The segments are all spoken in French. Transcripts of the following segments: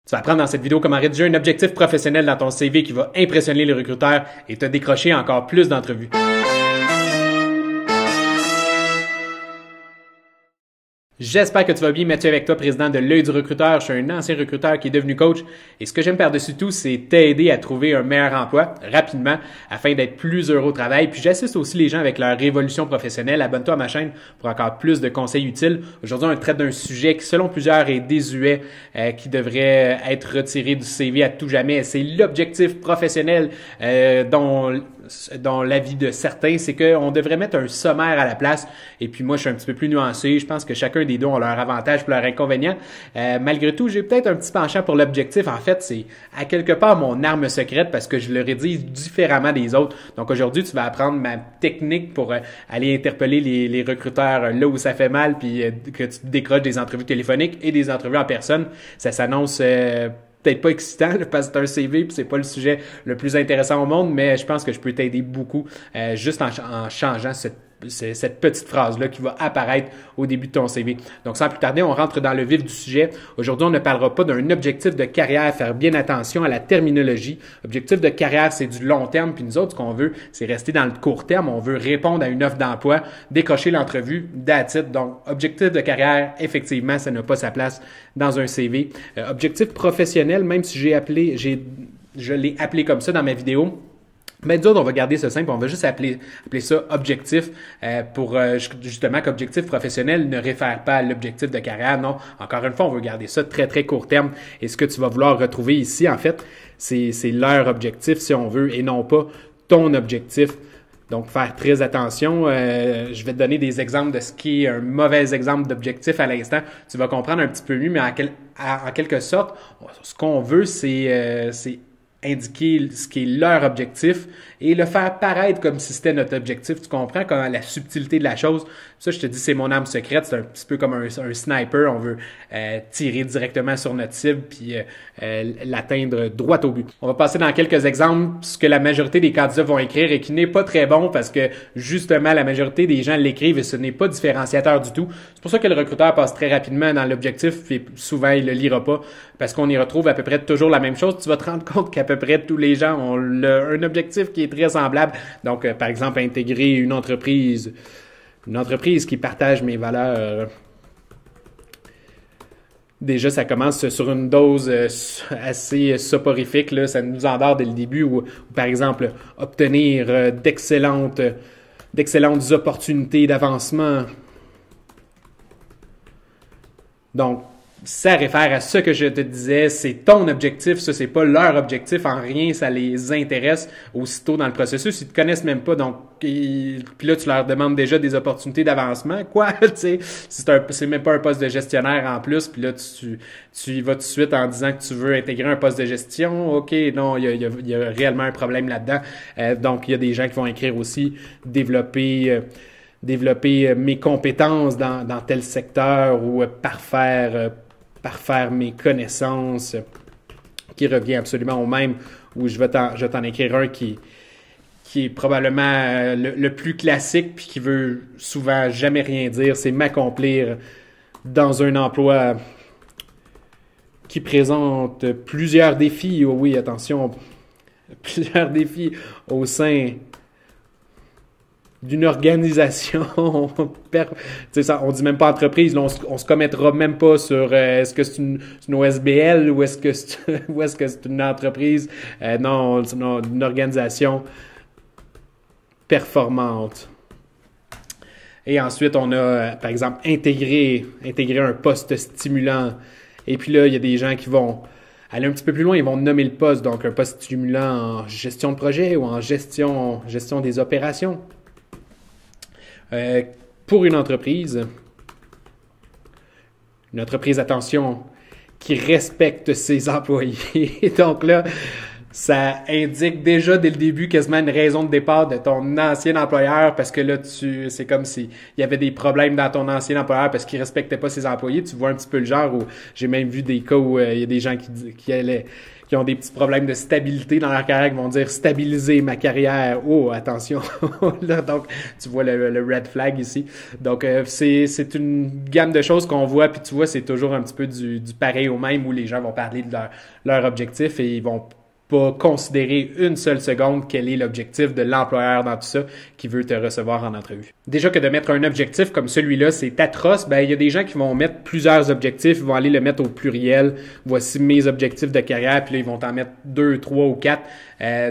Tu vas apprendre dans cette vidéo comment rédiger un objectif professionnel dans ton CV qui va impressionner les recruteurs et te décrocher encore plus d'entrevues. J'espère que tu vas bien, Mathieu avec toi, président de l'Œil du recruteur. Je suis un ancien recruteur qui est devenu coach et ce que j'aime par-dessus tout, c'est t'aider à trouver un meilleur emploi rapidement afin d'être plus heureux au travail. Puis j'assiste aussi les gens avec leur révolution professionnelle. Abonne-toi à ma chaîne pour encore plus de conseils utiles. Aujourd'hui, on traite d'un sujet qui, selon plusieurs, est désuet, qui devrait être retiré du CV à tout jamais. C'est l'objectif professionnel dont l'avis de certains, c'est qu'on devrait mettre un sommaire à la place. Et puis moi, je suis un petit peu plus nuancé. Je pense que chacun des deux ont leurs avantages et leurs inconvénients. Malgré tout, j'ai peut-être un petit penchant pour l'objectif. En fait, c'est à quelque part mon arme secrète parce que je le rédige différemment des autres. Donc aujourd'hui, tu vas apprendre ma technique pour aller interpeller les recruteurs là où ça fait mal puis que tu décroches des entrevues téléphoniques et des entrevues en personne. Ça s'annonce peut-être pas excitant parce que c'est un CV puis c'est pas le sujet le plus intéressant au monde, mais je pense que je peux t'aider beaucoup juste en changeant cette petite phrase-là qui va apparaître au début de ton CV. Donc, sans plus tarder, on rentre dans le vif du sujet. Aujourd'hui, on ne parlera pas d'un objectif de carrière. Faire bien attention à la terminologie. Objectif de carrière, c'est du long terme. Puis nous autres, ce qu'on veut, c'est rester dans le court terme. On veut répondre à une offre d'emploi, décocher l'entrevue, that's it. Donc, objectif de carrière, effectivement, ça n'a pas sa place dans un CV. Objectif professionnel, même si je l'ai appelé comme ça dans ma vidéo, mais nous autres, on va garder ça simple, on va juste appeler ça objectif pour justement qu'objectif professionnel ne réfère pas à l'objectif de carrière. Non, encore une fois, on veut garder ça très, très court terme. Et ce que tu vas vouloir retrouver ici, en fait, c'est leur objectif, si on veut, et non pas ton objectif. Donc, faire très attention. Je vais te donner des exemples de ce qui est un mauvais exemple d'objectif à l'instant. Tu vas comprendre un petit peu mieux, mais en quelque sorte, ce qu'on veut, c'est indiquer ce qui est leur objectif et le faire paraître comme si c'était notre objectif. Tu comprends comment la subtilité de la chose. Ça, je te dis, c'est mon arme secrète. C'est un petit peu comme un sniper. On veut tirer directement sur notre cible puis l'atteindre droit au but. On va passer dans quelques exemples, ce que la majorité des candidats vont écrire et qui n'est pas très bon parce que justement, la majorité des gens l'écrivent et ce n'est pas différenciateur du tout. C'est pour ça que le recruteur passe très rapidement dans l'objectif et souvent, il le lira pas parce qu'on y retrouve à peu près toujours la même chose. Tu vas te rendre compte qu'à peu près tous les gens ont un objectif qui est très semblable. Donc, par exemple, intégrer une entreprise qui partage mes valeurs. Déjà, ça commence sur une dose assez soporifique, là. Ça nous endort dès le début. Ou par exemple, obtenir d'excellentes opportunités d'avancement. Donc, ça réfère à ce que je te disais, c'est ton objectif, ça c'est pas leur objectif, en rien ça les intéresse aussitôt dans le processus, ils te connaissent même pas, donc puis là tu leur demandes déjà des opportunités d'avancement, quoi, tu sais, c'est même pas un poste de gestionnaire en plus, puis là tu y vas tout de suite en disant que tu veux intégrer un poste de gestion, ok, non, il y a réellement un problème là-dedans, donc il y a des gens qui vont écrire aussi développer mes compétences dans tel secteur ou parfaire mes connaissances, qui revient absolument au même, où je vais t'en écrire un qui est probablement le plus classique puis qui veut souvent jamais rien dire, c'est m'accomplir dans un emploi qui présente plusieurs défis, oh oui, attention, plusieurs défis au sein d'une organisation, on dit même pas entreprise, là, on se commettra même pas sur est-ce que c'est une OSBL ou est-ce que c'est une entreprise, non, une organisation performante. Et ensuite, on a, par exemple, intégrer un poste stimulant. Et puis là, il y a des gens qui vont aller un petit peu plus loin, ils vont nommer le poste, donc un poste stimulant en gestion de projet ou en gestion des opérations. Pour une entreprise, attention, qui respecte ses employés. Donc là, ça indique déjà dès le début quasiment une raison de départ de ton ancien employeur parce que là, c'est comme si il y avait des problèmes dans ton ancien employeur parce qu'il respectait pas ses employés. Tu vois un petit peu le genre où j'ai même vu des cas où il y a des gens qui ont des petits problèmes de stabilité dans leur carrière, qui vont dire stabiliser ma carrière. Oh, attention. Là, donc, tu vois le red flag ici. Donc, c'est une gamme de choses qu'on voit, puis tu vois, c'est toujours un petit peu du pareil au même où les gens vont parler de leur objectif et ils vont pas considérer une seule seconde quel est l'objectif de l'employeur dans tout ça qui veut te recevoir en entrevue. Déjà que de mettre un objectif comme celui-là, c'est atroce, ben il y a des gens qui vont mettre plusieurs objectifs, ils vont aller le mettre au pluriel. Voici mes objectifs de carrière, puis là, ils vont t'en mettre 2, 3 ou 4.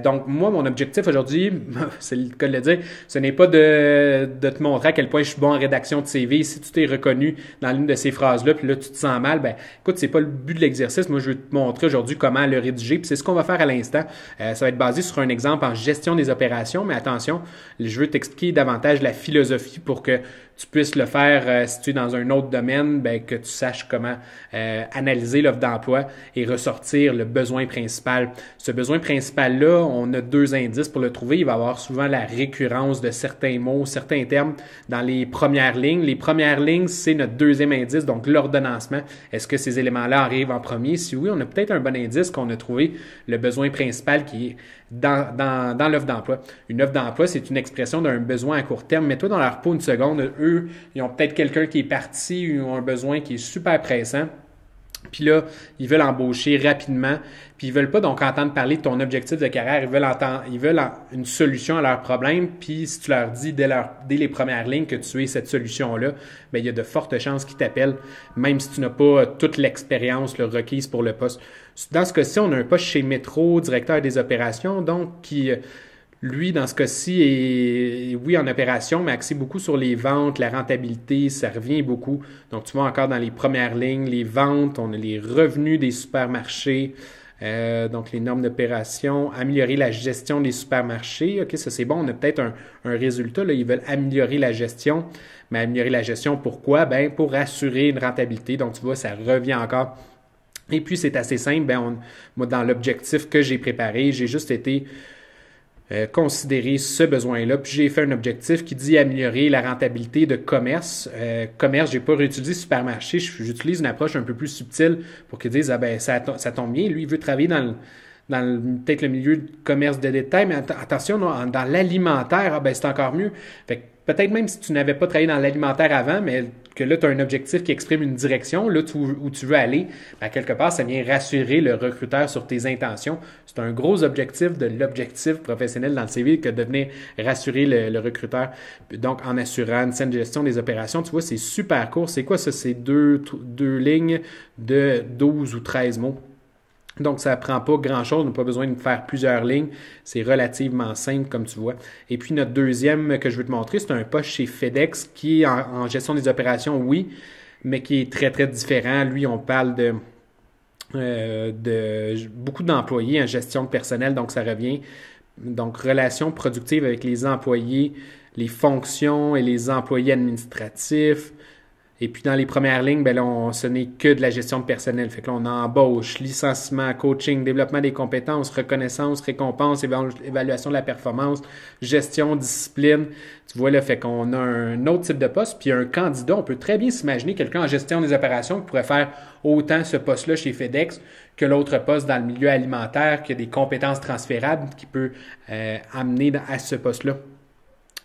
Donc, moi, mon objectif aujourd'hui, c'est le cas de le dire, ce n'est pas de te montrer à quel point je suis bon en rédaction de CV. Si tu t'es reconnu dans l'une de ces phrases-là, puis là, tu te sens mal, ben écoute, c'est pas le but de l'exercice. Moi, je vais te montrer aujourd'hui comment le rédiger, puis c'est ce qu'on va faire à l'instant. Ça va être basé sur un exemple en gestion des opérations, mais attention, je veux t'expliquer davantage la philosophie pour que tu puisses le faire si tu es dans un autre domaine, ben, que tu saches comment analyser l'offre d'emploi et ressortir le besoin principal. Ce besoin principal-là, on a 2 indices pour le trouver. Il va y avoir souvent la récurrence de certains mots, certains termes dans les premières lignes. Les premières lignes, c'est notre 2e indice, donc l'ordonnancement. Est-ce que ces éléments-là arrivent en premier? Si oui, on a peut-être un bon indice qu'on a trouvé le besoin principal qui est dans l'offre d'emploi. Une offre d'emploi, c'est une expression d'un besoin à court terme. Mets-toi dans leur peau une seconde. Eux, ils ont peut-être quelqu'un qui est parti, ils ont un besoin qui est super pressant. Puis là, ils veulent embaucher rapidement. Puis ils veulent pas donc entendre parler de ton objectif de carrière. Ils veulent une solution à leur problème. Puis si tu leur dis dès les premières lignes que tu es cette solution-là, bien, il y a de fortes chances qu'ils t'appellent, même si tu n'as pas toute l'expérience requise pour le poste. Dans ce cas-ci, on a un poste chez Métro, directeur des opérations, donc qui... Lui, dans ce cas-ci, est, oui, en opération, mais axé beaucoup sur les ventes, la rentabilité, ça revient beaucoup. Donc, tu vois encore dans les premières lignes, les ventes, on a les revenus des supermarchés, donc les normes d'opération, améliorer la gestion des supermarchés. OK, ça c'est bon, on a peut-être un résultat. Là, ils veulent améliorer la gestion, mais améliorer la gestion, pourquoi? Ben, pour assurer une rentabilité. Donc, tu vois, ça revient encore. Et puis, c'est assez simple. Ben, moi, dans l'objectif que j'ai préparé, j'ai juste été... considérer ce besoin-là. Puis j'ai fait un objectif qui dit améliorer la rentabilité de commerce. Commerce, j'ai pas réutilisé supermarché. J'utilise une approche un peu plus subtile pour qu'ils disent, ah ben ça tombe bien. Lui, il veut travailler dans peut-être le milieu de commerce de détail, mais attention, dans l'alimentaire, ah ben c'est encore mieux. Fait que peut-être même si tu n'avais pas travaillé dans l'alimentaire avant, mais que là, tu as un objectif qui exprime une direction, là où tu veux aller, ben, quelque part, ça vient rassurer le recruteur sur tes intentions. C'est un gros objectif de l'objectif professionnel dans le CV que de venir rassurer le recruteur. Donc, en assurant une saine gestion des opérations, tu vois, c'est super court. C'est quoi ça? C'est deux lignes de 12 ou 13 mots. Donc, ça ne prend pas grand-chose, on n'a pas besoin de faire plusieurs lignes. C'est relativement simple, comme tu vois. Et puis, notre deuxième que je veux te montrer, c'est un poste chez FedEx qui est en gestion des opérations, oui, mais qui est très, très différent. Lui, on parle de beaucoup d'employés en gestion de personnel, donc ça revient. Donc, relations productives avec les employés, les fonctions et les employés administratifs. Et puis, dans les premières lignes, ben là, ce n'est que de la gestion de personnel. Fait que là, on embauche, licenciement, coaching, développement des compétences, reconnaissance, récompense, évaluation de la performance, gestion, discipline. Tu vois, là, fait qu'on a un autre type de poste. Puis, un candidat, on peut très bien s'imaginer quelqu'un en gestion des opérations qui pourrait faire autant ce poste-là chez FedEx que l'autre poste dans le milieu alimentaire, qui a des compétences transférables qui peut amener à ce poste-là.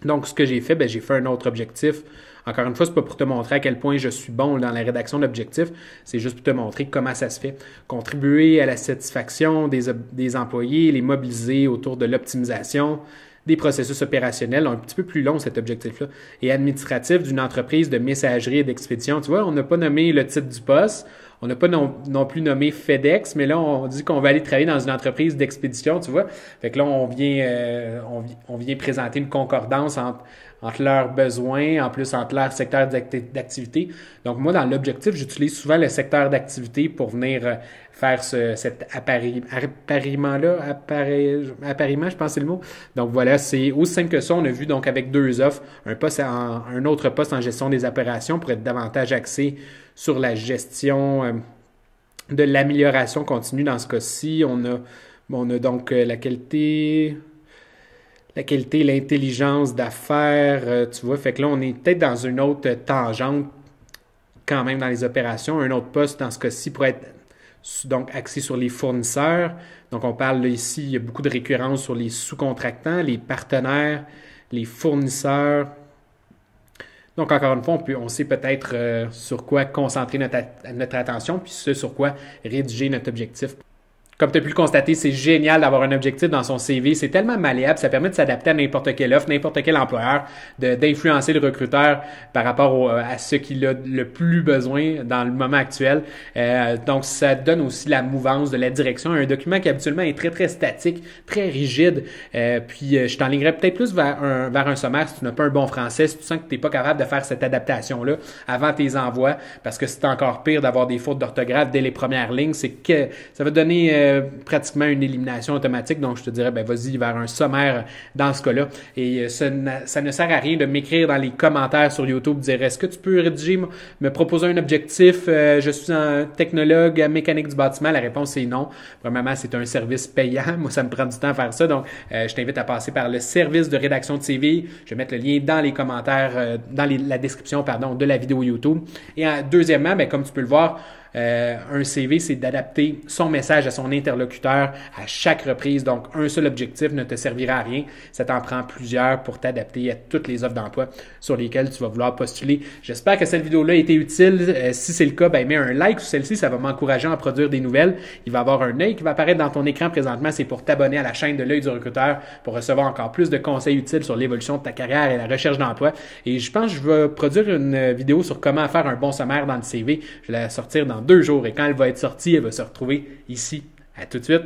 Donc, ce que j'ai fait, ben, j'ai fait un autre objectif. Encore une fois, ce n'est pas pour te montrer à quel point je suis bon dans la rédaction d'objectifs, c'est juste pour te montrer comment ça se fait. Contribuer à la satisfaction des employés, les mobiliser autour de l'optimisation des processus opérationnels, un petit peu plus long cet objectif-là, et administratif d'une entreprise de messagerie et d'expédition. Tu vois, on n'a pas nommé le titre du poste, on n'a pas non plus nommé FedEx, mais là, on dit qu'on va aller travailler dans une entreprise d'expédition, tu vois. Fait que là, on vient présenter une concordance entre leurs besoins, en plus entre leur secteur d'activité. Donc, moi, dans l'objectif, j'utilise souvent le secteur d'activité pour venir faire cet appariement-là, je pense que c'est le mot. Donc, voilà, c'est aussi simple que ça. On a vu donc avec 2 offres, un autre poste en gestion des opérations pour être davantage axé sur la gestion de l'amélioration continue. Dans ce cas-ci, on a Bon, on a donc la qualité, l'intelligence d'affaires, tu vois, fait que là, on est peut-être dans une autre tangente quand même dans les opérations. Un autre poste dans ce cas-ci pourrait être donc axé sur les fournisseurs. Donc, on parle là, ici, il y a beaucoup de récurrence sur les sous-contractants, les partenaires, les fournisseurs. Donc, encore une fois, on sait peut-être sur quoi concentrer notre attention, puis ce sur quoi rédiger notre objectif. Comme tu as pu le constater, c'est génial d'avoir un objectif dans son CV. C'est tellement malléable, ça permet de s'adapter à n'importe quelle offre, n'importe quel employeur, d'influencer le recruteur par rapport à ce qu'il a le plus besoin dans le moment actuel. Donc, ça donne aussi la mouvance de la direction. Un document qui habituellement est très, très statique, très rigide. Puis, je t'enlignerais peut-être plus vers un sommaire si tu n'as pas un bon français, si tu sens que tu n'es pas capable de faire cette adaptation-là avant tes envois, parce que c'est encore pire d'avoir des fautes d'orthographe dès les premières lignes. C'est que ça va donner pratiquement une élimination automatique. Donc, je te dirais, ben vas-y vers un sommaire dans ce cas-là. Et ça ne sert à rien de m'écrire dans les commentaires sur YouTube, dire, est-ce que tu peux rédiger, me proposer un objectif? Je suis un technologue mécanique du bâtiment. La réponse est non. Premièrement, c'est un service payant. Moi, ça me prend du temps à faire ça. Donc, je t'invite à passer par le service de rédaction de CV. Je vais mettre le lien dans les commentaires, dans la description, de la vidéo YouTube. Et deuxièmement, ben, comme tu peux le voir, un CV, c'est d'adapter son message à son interlocuteur à chaque reprise. Donc, un seul objectif ne te servira à rien. Ça t'en prend plusieurs pour t'adapter à toutes les offres d'emploi sur lesquelles tu vas vouloir postuler. J'espère que cette vidéo-là a été utile. Si c'est le cas, ben, mets un like sur celle-ci. Ça va m'encourager à produire des nouvelles. Il va y avoir un œil qui va apparaître dans ton écran présentement. C'est pour t'abonner à la chaîne de l'œil du recruteur pour recevoir encore plus de conseils utiles sur l'évolution de ta carrière et la recherche d'emploi. Et je pense que je vais produire une vidéo sur comment faire un bon sommaire dans le CV. Je vais la sortir dans 2 jours et quand elle va être sortie, elle va se retrouver ici. À tout de suite.